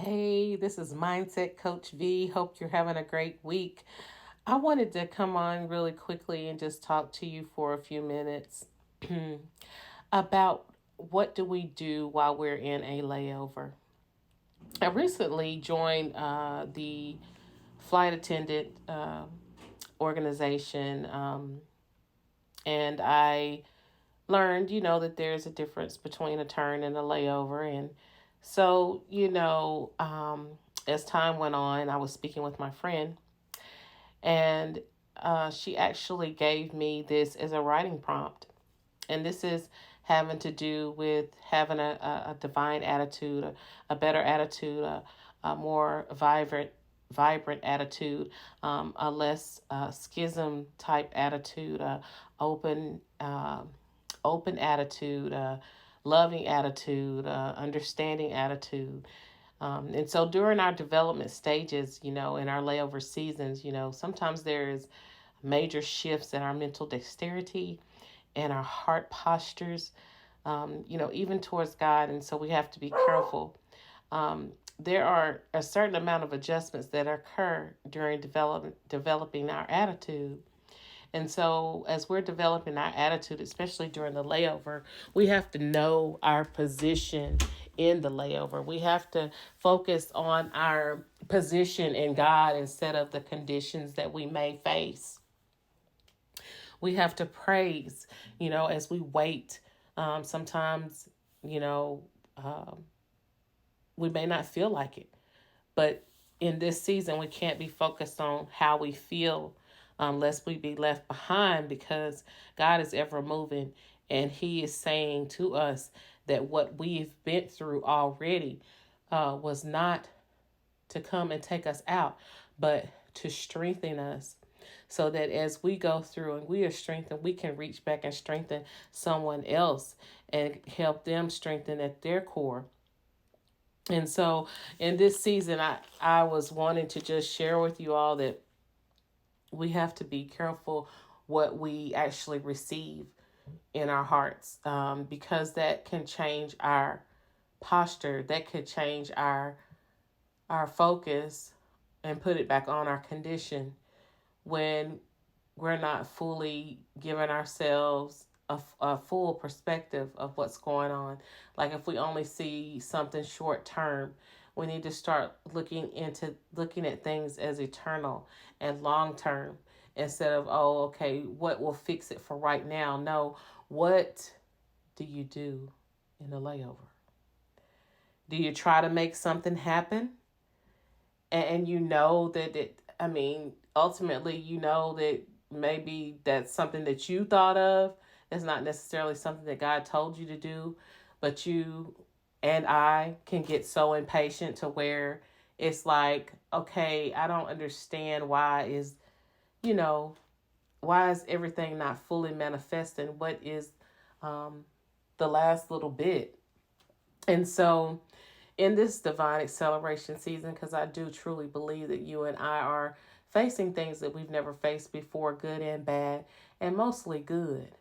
Hey, this is Mindset Coach V. Hope you're having a great week. I wanted to come on really quickly and just talk to you for a few minutes about what do we do while we're in a layover. I recently joined the flight attendant organization, and I learned, that there's a difference between a turn and a layover. And so, as time went on, I was speaking with my friend, and she actually gave me this as a writing prompt. And this is having to do with having a divine attitude, a better attitude, a more vibrant attitude, a less schism type attitude, open open attitude, loving attitude, understanding attitude. And so during our development stages, in our layover seasons, sometimes there is major shifts in our mental dexterity and our heart postures, even towards God. And so we have to be careful. There are a certain amount of adjustments that occur during developing our attitude. And so, as we're developing our attitude, especially during the layover, we have to know our position in the layover. We have to focus on our position in God instead of the conditions that we may face. We have to praise, as we wait. Sometimes, you know, um, we may not feel like it, but in this season, we can't be focused on how we feel, lest we be left behind, because God is ever moving, and He is saying to us that what we've been through already was not to come and take us out, but to strengthen us, so that as we go through and we are strengthened, we can reach back and strengthen someone else and help them strengthen at their core. And so in this season, I was wanting to just share with you all that we have to be careful what we actually receive in our hearts, because that can change our posture, that could change our focus and put it back on our condition when we're not fully giving ourselves a full perspective of what's going on. Like if we only see something short term, we need to start looking at things as eternal and long term, instead of, oh, okay, what will fix it for right now? No, what do you do in a layover? Do you try to make something happen? And you know that ultimately, that maybe that's something that you thought of. It's not necessarily something that God told you to do, but you and I can get so impatient to where it's like, okay, I don't understand you know, why is everything not fully manifesting? What is um, the last little bit? And so, in this divine acceleration season, because I do truly believe that you and I are facing things that we've never faced before, good and bad, and mostly good.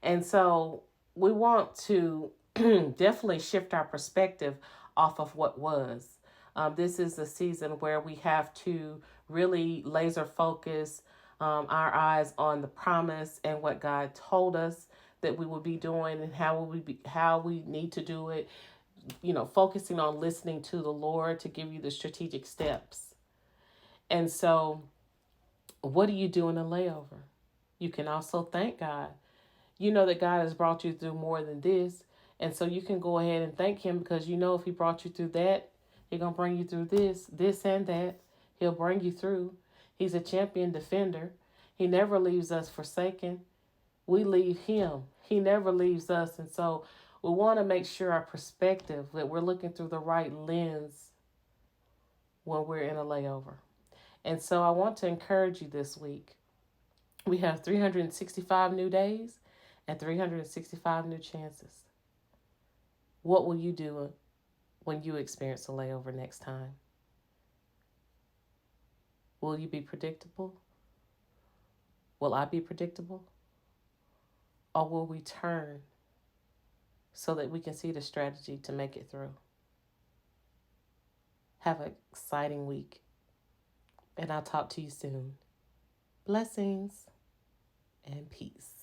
And so we want to definitely shift our perspective off of what was. This is a season where we have to really laser focus our eyes on the promise and what God told us that we would be doing, and how we need to do it. Focusing on listening to the Lord to give you the strategic steps. And so, what do you do in a layover? You can also thank God. You know that God has brought you through more than this. And so you can go ahead and thank Him, because if He brought you through that, He's going to bring you through this, and that. He'll bring you through. He's a champion defender. He never leaves us forsaken. We leave Him. He never leaves us. And so we want to make sure our perspective, that we're looking through the right lens when we're in a layover. And so I want to encourage you this week. We have 365 new days and 365 new chances. What will you do when you experience a layover next time? Will you be predictable? Will I be predictable? Or will we turn so that we can see the strategy to make it through? Have an exciting week, and I'll talk to you soon. Blessings and peace.